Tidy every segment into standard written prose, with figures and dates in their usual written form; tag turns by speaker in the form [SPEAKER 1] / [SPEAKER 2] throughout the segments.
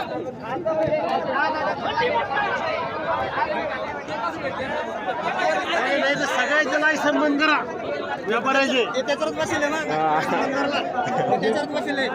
[SPEAKER 1] नाही तर सगळ्याचे लायसन बंद करा व्यापाराचे. त्याच्यावरच बसले ना, त्याच्यावरच बसले.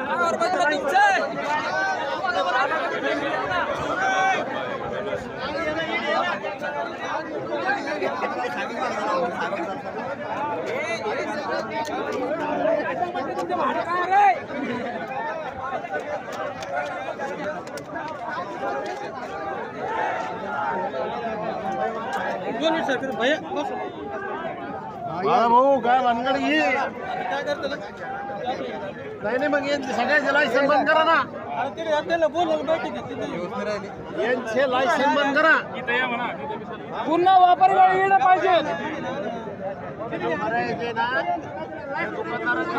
[SPEAKER 1] भाऊ काय भानगड घे. नाही मग यांचे सगळ्याचे लायसन बंद करा ना. यांचे लायसन बंद करा.
[SPEAKER 2] पुन्हा वापरायला येणं पाहिजे.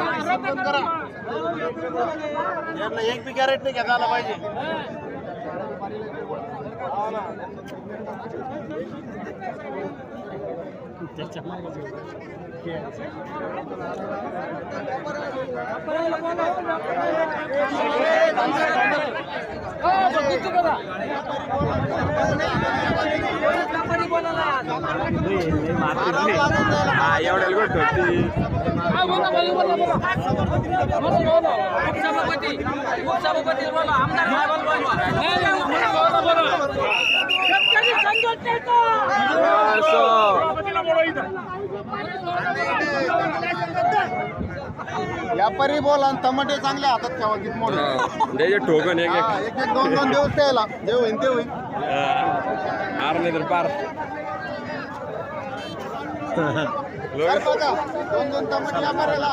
[SPEAKER 1] लायसन बंद करा. यांना एक बी कॅरेट नाही घेता आला पाहिजे. व्यापारी बोला टमाटे चांगले हातात ठेवा. किती मोठे
[SPEAKER 3] ठोकन
[SPEAKER 1] एक एक दोन दोन दिवस त्याला जे होईल ते होईल.
[SPEAKER 3] आर नाही तर पार
[SPEAKER 1] दोन दोन टमाटे व्यापाऱ्याला.